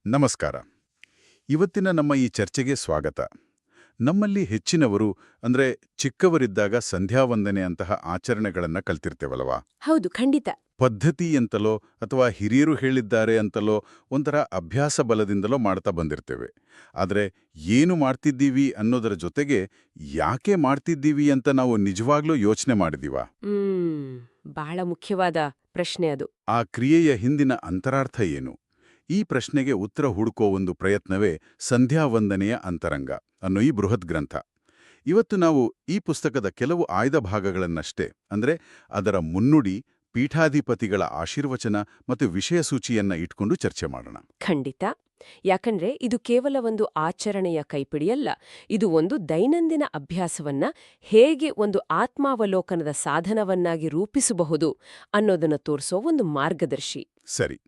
ನಮಸ್ಕಾರ. ಇವತ್ತಿನ ನಮ್ಮ ಈ ಚರ್ಚೆಗೆ ಸ್ವಾಗತ. ನಮ್ಮಲ್ಲಿ ಹೆಚ್ಚಿನವರು ಅಂದ್ರೆ ಚಿಕ್ಕವರಿದ್ದಾಗ ಸಂಧ್ಯಾವಂದನೆ ಅಂತಹ ಆಚರಣೆಗಳನ್ನ ಕಲ್ತಿರ್ತೇವಲ್ವಾ? ಹೌದು, ಖಂಡಿತ. ಪದ್ಧತಿ ಅಂತಲೋ ಅಥವಾ ಹಿರಿಯರು ಹೇಳಿದ್ದಾರೆ ಅಂತಲೋ ಒಂಥರ ಅಭ್ಯಾಸ ಬಲದಿಂದಲೋ ಮಾಡ್ತಾ ಬಂದಿರ್ತೇವೆ. ಆದ್ರೆ ಏನು ಮಾಡ್ತಿದ್ದೀವಿ ಅನ್ನೋದರ ಜೊತೆಗೆ ಯಾಕೆ ಮಾಡ್ತಿದ್ದೀವಿ ಅಂತ ನಾವು ನಿಜವಾಗ್ಲೂ ಯೋಚನೆ ಮಾಡಿದೀವಾ? ಬಹಳ ಮುಖ್ಯವಾದ ಪ್ರಶ್ನೆ ಅದು. ಆ ಕ್ರಿಯೆಯ ಹಿಂದಿನ ಅಂತರಾರ್ಥ ಏನು? ಈ ಪ್ರಶ್ನೆಗೆ ಉತ್ತರ ಹುಡುಕೋ ಒಂದು ಪ್ರಯತ್ನವೇ ಸಂಧ್ಯಾವಂದನೆಯ ಅಂತರಂಗ ಅನ್ನೋ ಈ ಬೃಹತ್ ಗ್ರಂಥ. ಇವತ್ತು ನಾವು ಈ ಪುಸ್ತಕದ ಕೆಲವು ಆಯ್ದ ಭಾಗಗಳನ್ನಷ್ಟೇ, ಅಂದ್ರೆ ಅದರ ಮುನ್ನುಡಿ, ಪೀಠಾಧಿಪತಿಗಳ ಆಶೀರ್ವಚನ ಮತ್ತು ವಿಷಯ ಸೂಚಿಯನ್ನ ಇಟ್ಕೊಂಡು ಚರ್ಚೆ ಮಾಡೋಣ. ಖಂಡಿತ. ಯಾಕಂದ್ರೆ ಇದು ಕೇವಲ ಒಂದು ಆಚರಣೆಯ ಕೈಪಿಡಿಯಲ್ಲ. ಇದು ಒಂದು ದೈನಂದಿನ ಅಭ್ಯಾಸವನ್ನ ಹೇಗೆ ಒಂದು ಆತ್ಮಾವಲೋಕನದ ಸಾಧನವನ್ನಾಗಿ ರೂಪಿಸಬಹುದು ಅನ್ನೋದನ್ನ ತೋರಿಸೋ ಒಂದು ಮಾರ್ಗದರ್ಶಿ. ಸರಿ,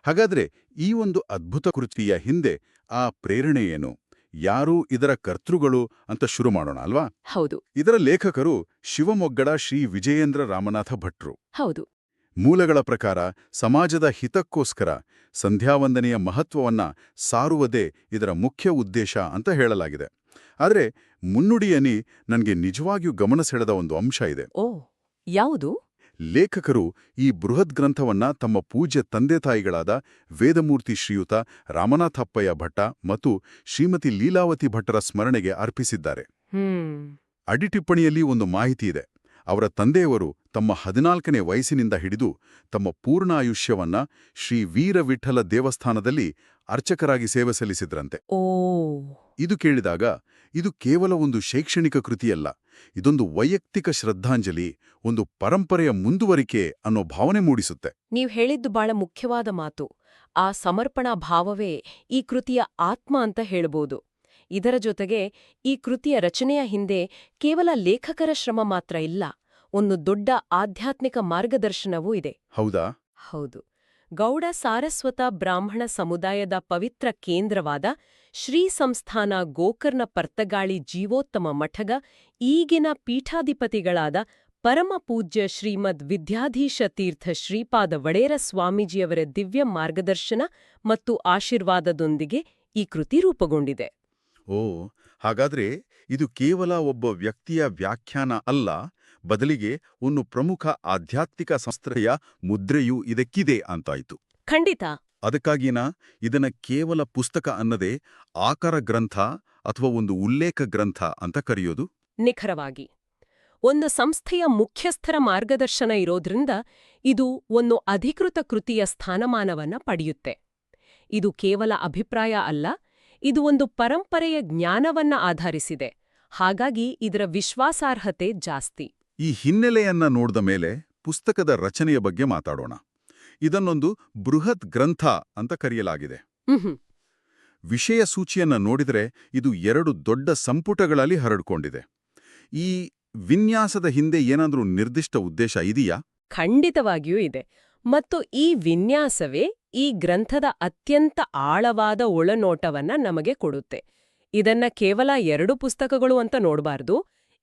ಹಾಗಾದ್ರೆ ಈ ಒಂದು ಅದ್ಭುತ ಕೃತಿಯ ಹಿಂದೆ ಆ ಪ್ರೇರಣೆ ಏನು? ಯಾರು ಇದರ ಕರ್ತೃಗಳು ಅಂತ ಶುರು ಮಾಡೋಣ ಅಲ್ವಾ? ಹೌದು. ಇದರ ಲೇಖಕರು ಶಿವಮೊಗ್ಗದ ಶ್ರೀ ವಿಜಯೇಂದ್ರ ರಾಮನಾಥ ಭಟ್ರು. ಹೌದು. ಮೂಲಗಳ ಪ್ರಕಾರ ಸಮಾಜದ ಹಿತಕ್ಕೋಸ್ಕರ ಸಂಧ್ಯಾವಂದನೆಯ ಮಹತ್ವವನ್ನ ಸಾರುವುದೇ ಇದರ ಮುಖ್ಯ ಉದ್ದೇಶ ಅಂತ ಹೇಳಲಾಗಿದೆ. ಆದರೆ ಮುನ್ನುಡಿಯಲ್ಲಿ ನನಗೆ ನಿಜವಾಗಿಯೂ ಗಮನ ಸೆಳೆದ ಒಂದು ಅಂಶ ಇದೆ. ಓ, ಯಾವುದು? ಲೇಖಕರು ಈ ಬೃಹತ್ ಗ್ರಂಥವನ್ನ ತಮ್ಮ ಪೂಜ್ಯ ತಂದೆತಾಯಿಗಳಾದ ವೇದಮೂರ್ತಿ ಶ್ರೀಯುತ ರಾಮನಾಥಪ್ಪಯ್ಯ ಭಟ್ಟ ಮತ್ತು ಶ್ರೀಮತಿ ಲೀಲಾವತಿ ಭಟ್ಟರ ಸ್ಮರಣೆಗೆ ಅರ್ಪಿಸಿದ್ದಾರೆ. ಅಡಿಟಿಪ್ಪಣಿಯಲ್ಲಿ ಒಂದು ಮಾಹಿತಿ ಇದೆ. ಅವರ ತಂದೆಯವರು ತಮ್ಮ 14ನೇ ವಯಸ್ಸಿನಿಂದ ಹಿಡಿದು ತಮ್ಮ ಪೂರ್ಣ ಆಯುಷ್ಯವನ್ನ ಶ್ರೀ ವೀರವಿಠಲ ದೇವಸ್ಥಾನದಲ್ಲಿ ಅರ್ಚಕರಾಗಿ ಸೇವೆ ಸಲ್ಲಿಸಿದ್ರಂತೆ. ಇದು ಕೇಳಿದಾಗ ಇದು ಕೇವಲ ಒಂದು ಶೈಕ್ಷಣಿಕ ಕೃತಿಯಲ್ಲ, ಇದೊಂದು ವೈಯಕ್ತಿಕ ಶ್ರದ್ಧಾಂಜಲಿ, ಒಂದು ಪರಂಪರೆಯ ಮುಂದುವರಿಕೆ ಅನ್ನೋ ಭಾವನೆ ಮೂಡಿಸುತ್ತೆ. ನೀವು ಹೇಳಿದ್ದು ಬಹಳ ಮುಖ್ಯವಾದ ಮಾತು. ಆ ಸಮರ್ಪಣಾ ಭಾವವೇ ಈ ಕೃತಿಯ ಆತ್ಮ ಅಂತ ಹೇಳ್ಬೋದು. ಇದರ ಜೊತೆಗೆ ಈ ಕೃತಿಯ ರಚನೆಯ ಹಿಂದೆ ಕೇವಲ ಲೇಖಕರ ಶ್ರಮ ಮಾತ್ರ ಇಲ್ಲ, ಒಂದು ದೊಡ್ಡ ಆಧ್ಯಾತ್ಮಿಕ ಮಾರ್ಗದರ್ಶನವೂ ಇದೆ. ಹೌದಾ? ಹೌದು. ಗೌಡ ಸಾರಸ್ವತ ಬ್ರಾಹ್ಮಣ ಸಮುದಾಯದ ಪವಿತ್ರ ಕೇಂದ್ರವಾದ ಶ್ರೀ ಸಂಸ್ಥಾನ ಗೋಕರ್ಣ ಪರ್ತಗಾಳಿ ಜೀವೋತ್ತಮ ಮಠಗ ಈಗಿನ ಪೀಠಾಧಿಪತಿಗಳಾದ ಪರಮ ಪೂಜ್ಯ ಶ್ರೀಮದ್ ವಿದ್ಯಾಧೀಶ ತೀರ್ಥ ಶ್ರೀಪಾದ ವಡೇರ ಸ್ವಾಮೀಜಿಯವರ ದಿವ್ಯ ಮಾರ್ಗದರ್ಶನ ಮತ್ತು ಆಶೀರ್ವಾದದೊಂದಿಗೆ ಈ ಕೃತಿ ರೂಪುಗೊಂಡಿದೆ. ಓ, ಹಾಗಾದ್ರೆ ಇದು ಕೇವಲ ಒಬ್ಬ ವ್ಯಕ್ತಿಯ ವ್ಯಾಖ್ಯಾನ ಅಲ್ಲ, ಬದಲಿಗೆ ಒಂದು ಪ್ರಮುಖ ಆಧ್ಯಾತ್ಮಿಕ ಸಂಸ್ಥೆಯ ಮುದ್ರೆಯೂ ಇದಕ್ಕಿದೆ ಅಂತಾಯ್ತು. ಖಂಡಿತ. ಅದಕ್ಕಾಗಿನ ಇದನ್ನ ಕೇವಲ ಪುಸ್ತಕ ಅನ್ನದೇ ಆಕರ ಗ್ರಂಥ ಅಥವಾ ಒಂದು ಉಲ್ಲೇಖ ಗ್ರಂಥ ಅಂತ ಕರೆಯೋದು? ನಿಖರವಾಗಿ. ಒಂದು ಸಂಸ್ಥೆಯ ಮುಖ್ಯಸ್ಥರ ಮಾರ್ಗದರ್ಶನ ಇರೋದ್ರಿಂದ ಇದು ಒಂದು ಅಧಿಕೃತ ಕೃತಿಯ ಸ್ಥಾನಮಾನವನ್ನ ಪಡೆಯುತ್ತೆ. ಇದು ಕೇವಲ ಅಭಿಪ್ರಾಯ ಅಲ್ಲ, ಇದು ಒಂದು ಪರಂಪರೆಯ ಜ್ಞಾನವನ್ನ ಆಧರಿಸಿದೆ. ಹಾಗಾಗಿ ಇದರ ವಿಶ್ವಾಸಾರ್ಹತೆ ಜಾಸ್ತಿ. ಈ ಹಿನ್ನೆಲೆಯನ್ನ ನೋಡಿದ ಮೇಲೆ ಪುಸ್ತಕದ ರಚನೆಯ ಬಗ್ಗೆ ಮಾತಾಡೋಣ. ಇದನ್ನೊಂದು ಬೃಹತ್ ಗ್ರಂಥ ಅಂತ ಕರೆಯಲಾಗಿದೆ. ವಿಷಯ ಸೂಚಿಯನ್ನ ನೋಡಿದರೆ ಇದು 2 ದೊಡ್ಡ ಸಂಪುಟಗಳಲ್ಲಿ ಹರಡ್ಕೊಂಡಿದೆ. ಈ ವಿನ್ಯಾಸದ ಹಿಂದೆ ಏನಾದ್ರೂ ನಿರ್ದಿಷ್ಟ ಉದ್ದೇಶ ಇದೆಯಾ? ಖಂಡಿತವಾಗಿಯೂ ಇದೆ. ಮತ್ತು ಈ ವಿನ್ಯಾಸವೇ ಈ ಗ್ರಂಥದ ಅತ್ಯಂತ ಆಳವಾದ ಒಳನೋಟವನ್ನ ನಮಗೆ ಕೊಡುತ್ತೆ. ಇದನ್ನ ಕೇವಲ 2 ಪುಸ್ತಕಗಳು ಅಂತ ನೋಡಬಾರ್ದು.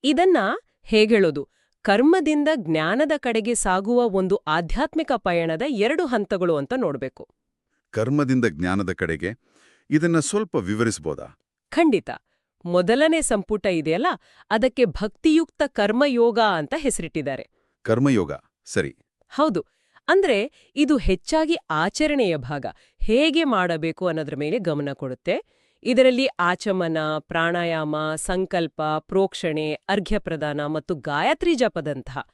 ಇದನ್ನ ಹೇಗೇಳೋದು, ಕರ್ಮದಿಂದ ಜ್ಞಾನದ ಕಡೆಗೆ ಸಾಗುವ ಒಂದು ಆಧ್ಯಾತ್ಮಿಕ ಪಯಣದ 2 ಹಂತಗಳು ಅಂತ ನೋಡ್ಬೇಕು. ಕರ್ಮದಿಂದ ಜ್ಞಾನದ ಕಡೆಗೆ ಇದನ್ನ ಸ್ವಲ್ಪ ವಿವರಿಸಬಹುದಾ? ಖಂಡಿತ. ಮೊದಲನೇ ಸಂಪುಟ ಇದೆಯಲ್ಲ, ಅದಕ್ಕೆ ಭಕ್ತಿಯುಕ್ತ ಕರ್ಮಯೋಗ ಅಂತ ಹೆಸರಿಟ್ಟಿದ್ದಾರೆ. ಕರ್ಮಯೋಗ, ಸರಿ. ಹೌದು. ಅಂದ್ರೆ ಇದು ಹೆಚ್ಚಾಗಿ ಆಚರಣೆಯ ಭಾಗ, ಹೇಗೆ ಮಾಡಬೇಕು ಅನ್ನೋದ್ರ ಮೇಲೆ ಗಮನ ಕೊಡುತ್ತೆ. ಇದರಲ್ಲಿ ಆಚಮನ, ಪ್ರಾಣಾಯಾಮ, ಸಂಕಲ್ಪ, ಪ್ರೋಕ್ಷಣೆ, ಅರ್ಘ್ಯಪ್ರದಾನ ಮತ್ತು ಗಾಯತ್ರಿ ಜಪದಂತಹ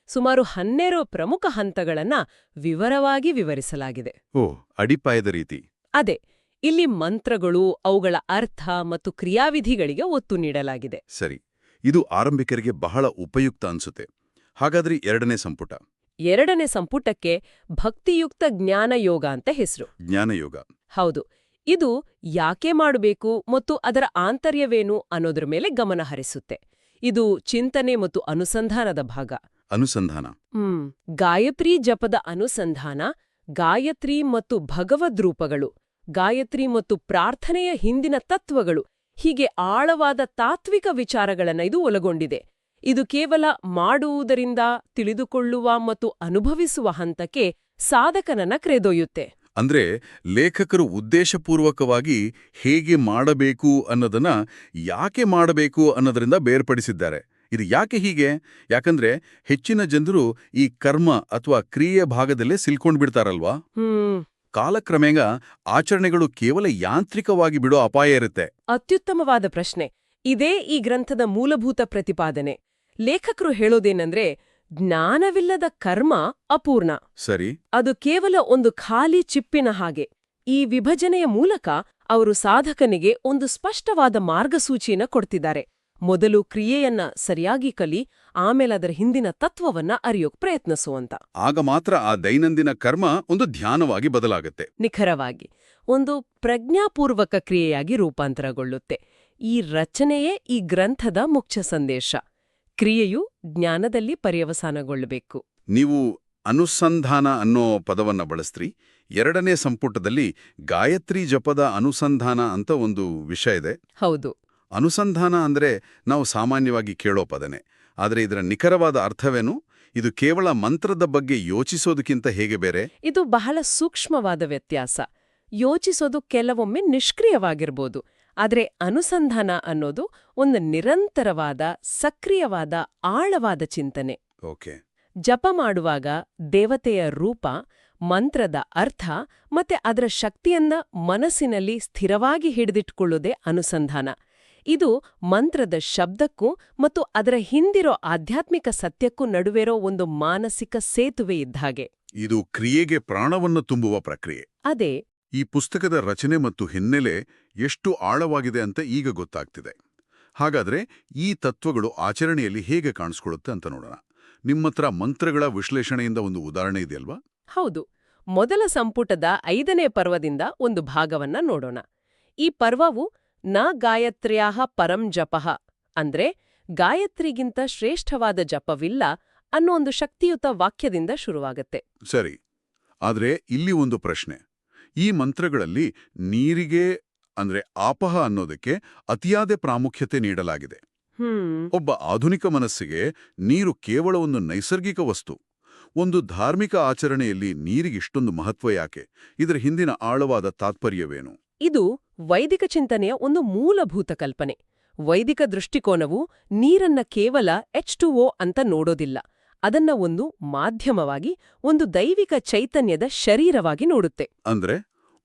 ಸುಮಾರು 12 ಪ್ರಮುಖ ಹಂತಗಳನ್ನ ವಿವರವಾಗಿ ವಿವರಿಸಲಾಗಿದೆ. ಓ, ಅಡಿಪಾಯದ ರೀತಿ. ಅದೇ, ಇಲ್ಲಿ ಮಂತ್ರಗಳು, ಅವುಗಳ ಅರ್ಥ ಮತ್ತು ಕ್ರಿಯಾವಿಧಿಗಳಿಗೆ ಒತ್ತು ನೀಡಲಾಗಿದೆ. ಸರಿ, ಇದು ಆರಂಭಿಕರಿಗೆ ಬಹಳ ಉಪಯುಕ್ತ ಅನ್ಸುತ್ತೆ. ಹಾಗಾದ್ರೆ 2ನೇ ಸಂಪುಟ? 2ನೇ ಸಂಪುಟಕ್ಕೆ ಭಕ್ತಿಯುಕ್ತ ಜ್ಞಾನಯೋಗ ಅಂತ ಹೆಸರು. ಜ್ಞಾನಯೋಗ. ಹೌದು. ಇದು ಯಾಕೆ ಮಾಡಬೇಕು ಮತ್ತು ಅದರ ಆಂತರ್ಯವೇನು ಅನ್ನೋದ್ರ ಮೇಲೆ ಗಮನ ಹರಿಸುತ್ತೆ. ಇದು ಚಿಂತನೆ ಮತ್ತು ಅನುಸಂಧಾನದ ಭಾಗ. ಅನುಸಂಧಾನ. ಗಾಯತ್ರಿ ಜಪದ ಅನುಸಂಧಾನ, ಗಾಯತ್ರಿ ಮತ್ತು ಭಗವದ್ರೂಪಗಳು, ಗಾಯತ್ರಿ ಮತ್ತು ಪ್ರಾರ್ಥನೆಯ ಹಿಂದಿನ ತತ್ವಗಳು, ಹೀಗೆ ಆಳವಾದ ತಾತ್ವಿಕ ವಿಚಾರಗಳನ್ನ ಇದು ಒಳಗೊಂಡಿದೆ. ಇದು ಕೇವಲ ಮಾಡುವುದರಿಂದ ತಿಳಿದುಕೊಳ್ಳುವ ಮತ್ತು ಅನುಭವಿಸುವ ಹಂತಕ್ಕೆ ಸಾಧಕನನ್ನ ಕರೆದೊಯ್ಯುತ್ತೆ. ಅಂದ್ರೆ ಲೇಖಕರು ಉದ್ದೇಶಪೂರ್ವಕವಾಗಿ ಹೇಗೆ ಮಾಡಬೇಕು ಅನ್ನೋದನ್ನ ಯಾಕೆ ಮಾಡಬೇಕು ಅನ್ನೋದರಿಂದ ಬೇರ್ಪಡಿಸಿದ್ದಾರೆ. ಇದು ಯಾಕೆ ಹೀಗೆ? ಯಾಕಂದ್ರೆ ಹೆಚ್ಚಿನ ಜನರು ಈ ಕರ್ಮ ಅಥವಾ ಕ್ರಿಯೆ ಭಾಗದಲ್ಲೇ ಸಿಲ್ಕೊಂಡ್ಬಿಡ್ತಾರಲ್ವಾ? ಕಾಲಕ್ರಮೇಣ ಆಚರಣೆಗಳು ಕೇವಲ ಯಾಂತ್ರಿಕವಾಗಿ ಬಿಡೋ ಅಪಾಯ ಇರುತ್ತೆ. ಅತ್ಯುತ್ತಮವಾದ ಪ್ರಶ್ನೆ. ಇದೇ ಈ ಗ್ರಂಥದ ಮೂಲಭೂತ ಪ್ರತಿಪಾದನೆ. ಲೇಖಕರು ಹೇಳೋದೇನಂದ್ರೆ, ಜ್ಞಾನವಿಲ್ಲದ ಕರ್ಮ ಅಪೂರ್ಣ. ಸರಿ. ಅದು ಕೇವಲ ಒಂದು ಖಾಲಿ ಚಿಪ್ಪಿನ ಹಾಗೆ. ಈ ವಿಭಜನೆಯ ಮೂಲಕ ಅವರು ಸಾಧಕನಿಗೆ ಒಂದು ಸ್ಪಷ್ಟವಾದ ಮಾರ್ಗಸೂಚಿಯನ್ನ ಕೊಡ್ತಿದ್ದಾರೆ. ಮೊದಲು ಕ್ರಿಯೆಯನ್ನ ಸರಿಯಾಗಿ ಕಲಿ, ಆಮೇಲೆ ಅದರ ಹಿಂದಿನ ತತ್ವವನ್ನ ಅರಿಯೋಕ್ ಪ್ರಯತ್ನಿಸುವಂತ. ಆಗ ಮಾತ್ರ ಆ ದೈನಂದಿನ ಕರ್ಮ ಒಂದು ಧ್ಯಾನವಾಗಿ ಬದಲಾಗುತ್ತೆ. ನಿಖರವಾಗಿ ಒಂದು ಪ್ರಜ್ಞಾಪೂರ್ವಕ ಕ್ರಿಯೆಯಾಗಿ ರೂಪಾಂತರಗೊಳ್ಳುತ್ತೆ. ಈ ರಚನೆಯೇ ಈ ಗ್ರಂಥದ ಮುಖ್ಯ ಸಂದೇಶ. ಕ್ರಿಯೆಯು ಜ್ಞಾನದಲ್ಲಿ ಪರ್ಯವಸಾನಗೊಳ್ಳಬೇಕು. ನೀವು ಅನುಸಂಧಾನ ಅನ್ನೋ ಪದವನ್ನ ಬಳಸ್ತ್ರಿ. 2ನೇ ಸಂಪುಟದಲ್ಲಿ ಗಾಯತ್ರಿ ಜಪದ ಅನುಸಂಧಾನ ಅಂತ ಒಂದು ವಿಷಯ ಇದೆ. ಹೌದು. ಅನುಸಂಧಾನ ಅಂದ್ರೆ ನಾವು ಸಾಮಾನ್ಯವಾಗಿ ಕೇಳೋ ಪದನೆ. ಆದರೆ ಇದರ ನಿಖರವಾದ ಅರ್ಥವೇನು? ಇದು ಕೇವಲ ಮಂತ್ರದ ಬಗ್ಗೆ ಯೋಚಿಸೋದಕ್ಕಿಂತ ಹೇಗೆ ಬೇರೆ? ಇದು ಬಹಳ ಸೂಕ್ಷ್ಮವಾದ ವ್ಯತ್ಯಾಸ. ಯೋಚಿಸೋದು ಕೆಲವೊಮ್ಮೆ ನಿಷ್ಕ್ರಿಯವಾಗಿರ್ಬೋದು, ಆದರೆ ಅನುಸಂಧಾನ ಅನ್ನೋದು ಒಂದು ನಿರಂತರವಾದ, ಸಕ್ರಿಯವಾದ, ಆಳವಾದ ಚಿಂತನೆ. ಓಕೆ. ಜಪ ಮಾಡುವಾಗ ದೇವತೆಯ ರೂಪ, ಮಂತ್ರದ ಅರ್ಥ ಮತ್ತೆ ಅದರ ಶಕ್ತಿಯನ್ನ ಮನಸ್ಸಿನಲ್ಲಿ ಸ್ಥಿರವಾಗಿ ಹಿಡಿದಿಟ್ಕೊಳ್ಳೋದೇ ಅನುಸಂಧಾನ. ಇದು ಮಂತ್ರದ ಶಬ್ದಕ್ಕೂ ಮತ್ತು ಅದರ ಹಿಂದಿರೋ ಆಧ್ಯಾತ್ಮಿಕ ಸತ್ಯಕ್ಕೂ ನಡುವೆರೋ ಒಂದು ಮಾನಸಿಕ ಸೇತುವೆ ಇದ್ದಾಗೆ. ಇದು ಕ್ರಿಯೆಗೆ ಪ್ರಾಣವನ್ನು ತುಂಬುವ ಪ್ರಕ್ರಿಯೆ. ಅದೇ ಈ ಪುಸ್ತಕದ ರಚನೆ ಮತ್ತು ಹಿನ್ನೆಲೆ ಎಷ್ಟು ಆಳವಾಗಿದೆ ಅಂತ ಈಗ ಗೊತ್ತಾಗ್ತಿದೆ. ಹಾಗಾದ್ರೆ ಈ ತತ್ವಗಳು ಆಚರಣೆಯಲ್ಲಿ ಹೇಗೆ ಕಾಣಿಸ್ಕೊಳ್ಳುತ್ತೆ ಅಂತ ನೋಡೋಣ. ನಿಮ್ಮತ್ರ ಮಂತ್ರಗಳ ವಿಶ್ಲೇಷಣೆಯಿಂದ ಒಂದು ಉದಾಹರಣೆ ಇದೆಯಲ್ವಾ? ಹೌದು. ಮೊದಲ ಸಂಪುಟದ 5ನೇ ಪರ್ವದಿಂದ ಒಂದು ಭಾಗವನ್ನ ನೋಡೋಣ. ಈ ಪರ್ವವು ನ ಗಾಯತ್ರ್ಯಾಹ ಪರಂ ಜಪಃ ಅಂದ್ರೆ ಗಾಯತ್ರಿಗಿಂತ ಶ್ರೇಷ್ಠವಾದ ಜಪವಿಲ್ಲ ಅನ್ನೋ ಒಂದು ಶಕ್ತಿಯುತ ವಾಕ್ಯದಿಂದ ಶುರುವಾಗತ್ತೆ. ಸರಿ. ಆದ್ರೆ ಇಲ್ಲಿ ಒಂದು ಪ್ರಶ್ನೆ. ಈ ಮಂತ್ರಗಳಲ್ಲಿ ನೀರಿಗೆ ಅಂದ್ರೆ ಆಪಹ ಅನ್ನೋದಕ್ಕೆ ಅತಿಯಾದ ಪ್ರಾಮುಖ್ಯತೆ ನೀಡಲಾಗಿದೆ. ಒಬ್ಬ ಆಧುನಿಕ ಮನಸ್ಸಿಗೆ ನೀರು ಕೇವಲ ಒಂದು ನೈಸರ್ಗಿಕ ವಸ್ತು. ಒಂದು ಧಾರ್ಮಿಕ ಆಚರಣೆಯಲ್ಲಿ ನೀರಿಗಿಷ್ಟೊಂದು ಮಹತ್ವ ಯಾಕೆ? ಇದರ ಹಿಂದಿನ ಆಳವಾದ ತಾತ್ಪರ್ಯವೇನು? ಇದು ವೈದಿಕ ಚಿಂತನೆಯ ಒಂದು ಮೂಲಭೂತ ಕಲ್ಪನೆ. ವೈದಿಕ ದೃಷ್ಟಿಕೋನವು ನೀರನ್ನ ಕೇವಲ H2O ಅಂತ ನೋಡೋದಿಲ್ಲ. ಅದನ್ನ ಒಂದು ಮಾಧ್ಯಮವಾಗಿ, ಒಂದು ದೈವಿಕ ಚೈತನ್ಯದ ಶರೀರವಾಗಿ ನೋಡುತ್ತೆ. ಅಂದ್ರೆ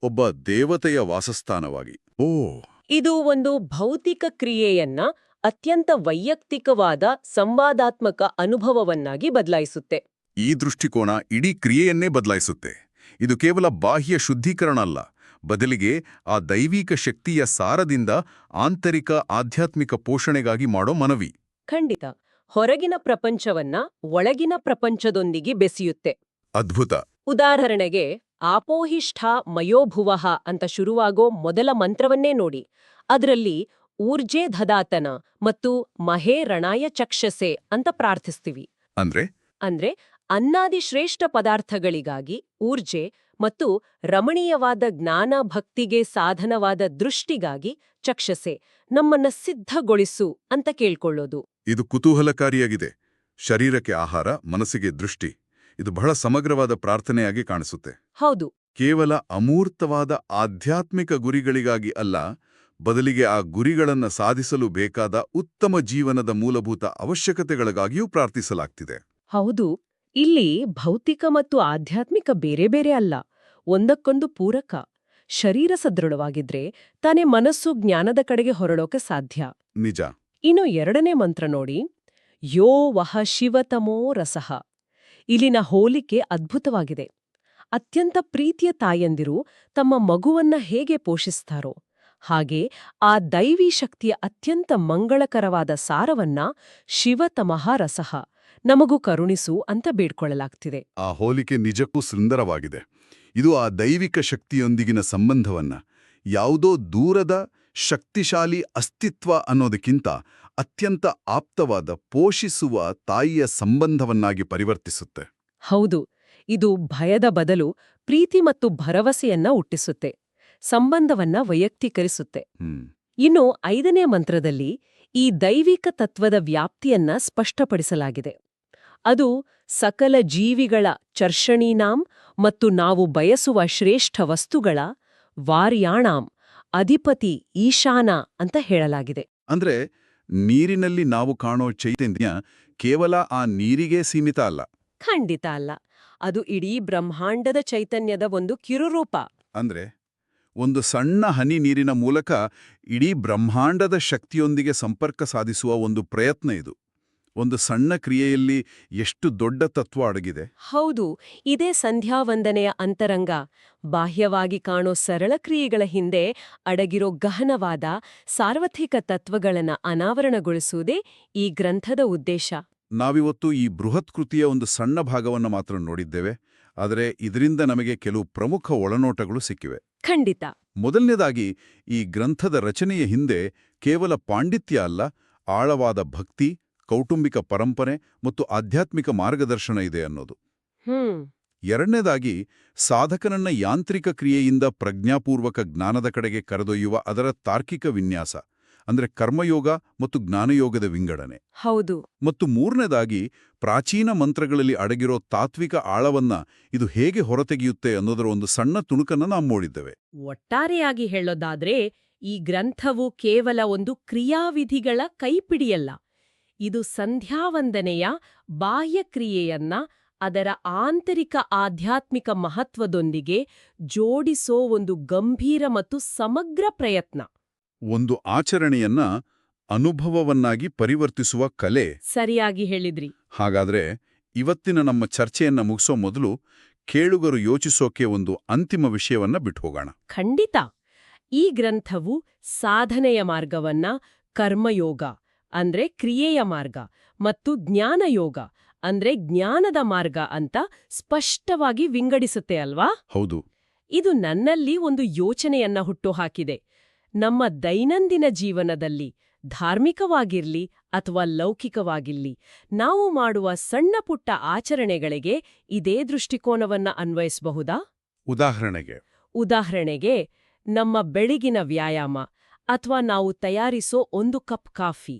ಒಬ್ಬ ದೇವತೆಯ ವಾಸಸ್ಥಾನವಾಗಿ. ಇದು ಒಂದು ಭೌತಿಕ ಕ್ರಿಯೆಯನ್ನ ಅತ್ಯಂತ ವೈಯಕ್ತಿಕವಾದ ಸಂವಾದಾತ್ಮಕ ಅನುಭವವನ್ನಾಗಿ ಬದಲಾಯಿಸುತ್ತೆ. ಈ ದೃಷ್ಟಿಕೋನ ಇಡೀ ಕ್ರಿಯೆಯನ್ನೇ ಬದಲಾಯಿಸುತ್ತೆ. ಇದು ಕೇವಲ ಬಾಹ್ಯ ಶುದ್ಧೀಕರಣ ಅಲ್ಲ, ಬದಲಿಗೆ ಆ ದೈವಿಕ ಶಕ್ತಿಯ ಸಾರದಿಂದ ಆಂತರಿಕ ಆಧ್ಯಾತ್ಮಿಕ ಪೋಷಣೆಗಾಗಿ ಮಾಡೋ ಮನವಿ. ಖಂಡಿತ. ಹೊರಗಿನ ಪ್ರಪಂಚವನ್ನ ಒಳಗಿನ ಪ್ರಪಂಚದೊಂದಿಗೆ ಬೆಸೆಯುತ್ತೆ. ಅದ್ಭುತ. ಉದಾಹರಣೆಗೆ ಆಪೋಹಿಷ್ಠ ಮಯೋಭುವಃ ಅಂತ ಶುರುವಾಗೋ ಮೊದಲ ಮಂತ್ರವನ್ನೇ ನೋಡಿ. ಅದರಲ್ಲಿ ಊರ್ಜೆ ದದಾತನ ಮತ್ತು ಮಹೇ ರಣಾಯ ಚಕ್ಷಸೆ ಅಂತ ಪ್ರಾರ್ಥಿಸ್ತೀವಿ. ಅಂದ್ರೆ ಅನ್ನಾದಿ ಶ್ರೇಷ್ಠ ಪದಾರ್ಥಗಳಿಗಾಗಿ ಊರ್ಜೆ ಮತ್ತು ರಮಣೀಯವಾದ ಜ್ಞಾನ ಭಕ್ತಿಗೆ ಸಾಧನವಾದ ದೃಷ್ಟಿಗಾಗಿ ಚಕ್ಷಸೆ, ನಮ್ಮನ್ನ ಸಿದ್ಧಗೊಳಿಸು ಅಂತ ಕೇಳ್ಕೊಳ್ಳೋದು. ಇದು ಕುತೂಹಲಕಾರಿಯಾಗಿದೆ. ಶರೀರಕ್ಕೆ ಆಹಾರ, ಮನಸ್ಸಿಗೆ ದೃಷ್ಟಿ. ಇದು ಬಹಳ ಸಮಗ್ರವಾದ ಪ್ರಾರ್ಥನೆಯಾಗಿ ಕಾಣಿಸುತ್ತೆ. ಹೌದು. ಕೇವಲ ಅಮೂರ್ತವಾದ ಆಧ್ಯಾತ್ಮಿಕ ಗುರಿಗಳಿಗಾಗಿ ಅಲ್ಲ, ಬದಲಿಗೆ ಆ ಗುರಿಗಳನ್ನ ಸಾಧಿಸಲು ಬೇಕಾದ ಉತ್ತಮ ಜೀವನದ ಮೂಲಭೂತ ಅವಶ್ಯಕತೆಗಳಿಗಾಗಿಯೂ ಪ್ರಾರ್ಥಿಸಲಾಗ್ತಿದೆ. ಹೌದು. ಇಲ್ಲಿ ಭೌತಿಕ ಮತ್ತು ಆಧ್ಯಾತ್ಮಿಕ ಬೇರೆ ಬೇರೆ ಅಲ್ಲ, ಒಂದಕ್ಕೊಂದು ಪೂರಕ. ಶರೀರ ಸದೃಢವಾಗಿದ್ರೆ ತಾನೇ ಮನಸ್ಸು ಜ್ಞಾನದ ಕಡೆಗೆ ಹೊರಡೋಕೆ ಸಾಧ್ಯ. ನಿಜ. ಇನ್ನು 2ನೇ ಮಂತ್ರ ನೋಡಿ. ಯೋ ವಹ ಶಿವತಮೋ ರಸಃ. ಇಲ್ಲಿನ ಹೋಲಿಕೆ ಅದ್ಭುತವಾಗಿದೆ. ಅತ್ಯಂತ ಪ್ರೀತಿಯ ತಾಯಂದಿರು ತಮ್ಮ ಮಗುವನ್ನ ಹೇಗೆ ಪೋಷಿಸ್ತಾರೋ ಹಾಗೆ ಆ ದೈವಿ ಶಕ್ತಿಯ ಅತ್ಯಂತ ಮಂಗಳಕರವಾದ ಸಾರವನ್ನ ಶಿವತಮಃ ರಸಃ ನಮಗೂ ಕರುಣಿಸು ಅಂತ ಬೇಡ್ಕೊಳ್ಳಲಾಗ್ತಿದೆ. ಆ ಹೋಲಿಕೆ ನಿಜಕ್ಕೂ ಸುಂದರವಾಗಿದೆ. ಇದು ಆ ದೈವಿಕ ಶಕ್ತಿಯೊಂದಿಗಿನ ಸಂಬಂಧವನ್ನ ಯಾವುದೋ ದೂರದ ಶಕ್ತಿಶಾಲಿ ಅಸ್ತಿತ್ವ ಅನ್ನೋದಕ್ಕಿಂತ ಅತ್ಯಂತ ಆಪ್ತವಾದ ಪೋಷಿಸುವ ತಾಯಿಯ ಸಂಬಂಧವನ್ನಾಗಿ ಪರಿವರ್ತಿಸುತ್ತೆ. ಹೌದು. ಇದು ಭಯದ ಬದಲು ಪ್ರೀತಿ ಮತ್ತು ಭರವಸೆಯನ್ನ ಹುಟ್ಟಿಸುತ್ತೆ, ಸಂಬಂಧವನ್ನ ವೈಯಕ್ತೀಕರಿಸುತ್ತೆ. ಇನ್ನು 5ನೇ ಮಂತ್ರದಲ್ಲಿ ಈ ದೈವಿಕ ತತ್ವದ ವ್ಯಾಪ್ತಿಯನ್ನ ಸ್ಪಷ್ಟಪಡಿಸಲಾಗಿದೆ. ಅದು ಸಕಲ ಜೀವಿಗಳ ಚರ್ಷಣೀನಾಂ ಮತ್ತು ನಾವು ಬಯಸುವ ಶ್ರೇಷ್ಠ ವಸ್ತುಗಳ ವಾರ್ಯಾಣಾಂ ಅಧಿಪತಿ ಈಶಾನ ಅಂತ ಹೇಳಲಾಗಿದೆ. ಅಂದ್ರೆ ನೀರಿನಲ್ಲಿ ನಾವು ಕಾಣೋ ಚೈತನ್ಯ ಕೇವಲ ಆ ನೀರಿಗೇ ಸೀಮಿತ ಅಲ್ಲ. ಖಂಡಿತ ಅಲ್ಲ, ಅದು ಇಡೀ ಬ್ರಹ್ಮಾಂಡದ ಚೈತನ್ಯದ ಒಂದು ಕಿರುರೂಪ. ಅಂದ್ರೆ ಒಂದು ಸಣ್ಣ ಹನಿ ನೀರಿನ ಮೂಲಕ ಇಡೀ ಬ್ರಹ್ಮಾಂಡದ ಶಕ್ತಿಯೊಂದಿಗೆ ಸಂಪರ್ಕ ಸಾಧಿಸುವ ಒಂದು ಪ್ರಯತ್ನ ಇದು. ಒಂದು ಸಣ್ಣ ಕ್ರಿಯೆಯಲ್ಲಿ ಎಷ್ಟು ದೊಡ್ಡ ತತ್ವ ಅಡಗಿದೆ. ಹೌದು, ಇದೇ ಸಂಧ್ಯಾವಂದನೆಯ ಅಂತರಂಗ. ಬಾಹ್ಯವಾಗಿ ಕಾಣೋ ಸರಳ ಕ್ರಿಯೆಗಳ ಹಿಂದೆ ಅಡಗಿರೋ ಗಹನವಾದ ಸಾರ್ವತ್ರಿಕ ತತ್ವಗಳನ್ನು ಅನಾವರಣಗೊಳಿಸುವುದೇ ಈ ಗ್ರಂಥದ ಉದ್ದೇಶ. ನಾವಿವತ್ತು ಈ ಬೃಹತ್ ಕೃತಿಯ ಒಂದು ಸಣ್ಣ ಭಾಗವನ್ನು ಮಾತ್ರ ನೋಡಿದ್ದೇವೆ, ಆದರೆ ಇದರಿಂದ ನಮಗೆ ಕೆಲವು ಪ್ರಮುಖ ಒಳನೋಟಗಳು ಸಿಕ್ಕಿವೆ. ಖಂಡಿತ. ಮೊದಲನೇದಾಗಿ, ಈ ಗ್ರಂಥದ ರಚನೆಯ ಹಿಂದೆ ಕೇವಲ ಪಾಂಡಿತ್ಯ ಅಲ್ಲ, ಆಳವಾದ ಭಕ್ತಿ, ಕೌಟುಂಬಿಕ ಪರಂಪರೆ ಮತ್ತು ಆಧ್ಯಾತ್ಮಿಕ ಮಾರ್ಗದರ್ಶನ ಇದೆ ಅನ್ನೋದು. ಎರಡನೇದಾಗಿ, ಸಾಧಕನನ್ನ ಯಾಂತ್ರಿಕ ಕ್ರಿಯೆಯಿಂದ ಪ್ರಜ್ಞಾಪೂರ್ವಕ ಜ್ಞಾನದ ಕಡೆಗೆ ಕರೆದೊಯ್ಯುವ ಅದರ ತಾರ್ಕಿಕ ವಿನ್ಯಾಸ, ಅಂದ್ರೆ ಕರ್ಮಯೋಗ ಮತ್ತು ಜ್ಞಾನಯೋಗದ ವಿಂಗಡಣೆ. ಹೌದು. ಮತ್ತು ಮೂರನೇದಾಗಿ, ಪ್ರಾಚೀನ ಮಂತ್ರಗಳಲ್ಲಿ ಅಡಗಿರೋ ತಾತ್ವಿಕ ಆಳವನ್ನ ಇದು ಹೇಗೆ ಹೊರತೆಗೆಯುತ್ತೆ ಅನ್ನೋದರ ಒಂದು ಸಣ್ಣ ತುಣುಕನ್ನ ನಾವು ನೋಡಿದ್ದೇವೆ. ಒಟ್ಟಾರೆಯಾಗಿ ಹೇಳೋದಾದ್ರೆ, ಈ ಗ್ರಂಥವು ಕೇವಲ ಒಂದು ಕ್ರಿಯಾವಿಧಿಗಳ ಕೈಪಿಡಿಯಲ್ಲ. ಇದು ಸಂಧ್ಯಾವಂದನೆಯ ಬಾಹ್ಯ ಕ್ರಿಯೆಯನ್ನ ಅದರ ಆಂತರಿಕ ಆಧ್ಯಾತ್ಮಿಕ ಮಹತ್ವದೊಂದಿಗೆ ಜೋಡಿಸೋ ಒಂದು ಗಂಭೀರ ಮತ್ತು ಸಮಗ್ರ ಪ್ರಯತ್ನ. ಒಂದು ಆಚರಣೆಯನ್ನ ಅನುಭವವನ್ನಾಗಿ ಪರಿವರ್ತಿಸುವ ಕಲೆ. ಸರಿಯಾಗಿ ಹೇಳಿದ್ರಿ. ಹಾಗಾದ್ರೆ ಇವತ್ತಿನ ನಮ್ಮ ಚರ್ಚೆಯನ್ನ ಮುಗಿಸೋ ಮೊದಲು ಕೇಳುಗರು ಯೋಚಿಸೋಕೆ ಒಂದು ಅಂತಿಮ ವಿಷಯವನ್ನ ಬಿಟ್ಹೋಗೋಣ. ಖಂಡಿತ. ಈ ಗ್ರಂಥವು ಸಾಧನೆಯ ಮಾರ್ಗವನ್ನ ಕರ್ಮಯೋಗ ಅಂದ್ರೆ ಕ್ರಿಯೆಯ ಮಾರ್ಗ ಮತ್ತು ಜ್ಞಾನಯೋಗ ಅಂದ್ರೆ ಜ್ಞಾನದ ಮಾರ್ಗ ಅಂತ ಸ್ಪಷ್ಟವಾಗಿ ವಿಂಗಡಿಸುತ್ತೆ ಅಲ್ವಾ? ಹೌದು. ಇದು ನನ್ನಲ್ಲಿ ಒಂದು ಯೋಚನೆಯನ್ನ ಹುಟ್ಟುಹಾಕಿದೆ. ನಮ್ಮ ದೈನಂದಿನ ಜೀವನದಲ್ಲಿ, ಧಾರ್ಮಿಕವಾಗಿರ್ಲಿ ಅಥವಾ ಲೌಕಿಕವಾಗಿರ್ಲಿ, ನಾವು ಮಾಡುವ ಸಣ್ಣ ಪುಟ್ಟ ಆಚರಣೆಗಳಿಗೆ ಇದೇ ದೃಷ್ಟಿಕೋನವನ್ನ ಅನ್ವಯಿಸಬಹುದಾ? ಉದಾಹರಣೆಗೆ ನಮ್ಮ ಬೆಳಗಿನ ವ್ಯಾಯಾಮ ಅಥವಾ ನಾವು ತಯಾರಿಸೋ ಒಂದು ಕಪ್ ಕಾಫಿ.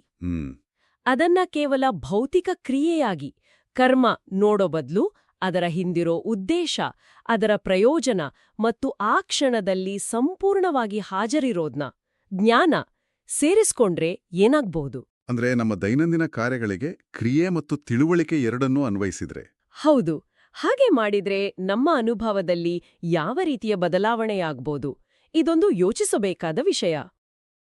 ಅದನ್ನ ಕೇವಲ ಭೌತಿಕ ಕ್ರಿಯೆಯಾಗಿ ಕರ್ಮ ನೋಡೋ ಬದಲು ಅದರ ಹಿಂದಿರೋ ಉದ್ದೇಶ, ಅದರ ಪ್ರಯೋಜನ ಮತ್ತು ಆ ಕ್ಷಣದಲ್ಲಿ ಸಂಪೂರ್ಣವಾಗಿ ಹಾಜರಿರೋದ್ನ ಜ್ಞಾನ ಸೇರಿಸ್ಕೊಂಡ್ರೆ ಏನಾಗ್ಬಹುದು? ಅಂದ್ರೆ ನಮ್ಮ ದೈನಂದಿನ ಕಾರ್ಯಗಳಿಗೆ ಕ್ರಿಯೆ ಮತ್ತು ತಿಳುವಳಿಕೆ ಎರಡನ್ನೂ ಅನ್ವಯಿಸಿದ್ರೆ. ಹೌದು. ಹಾಗೆ ಮಾಡಿದ್ರೆ ನಮ್ಮ ಅನುಭವದಲ್ಲಿ ಯಾವ ರೀತಿಯ ಬದಲಾವಣೆಯಾಗ್ಬೋದು? ಇದೊಂದು ಯೋಚಿಸಬೇಕಾದ ವಿಷಯ.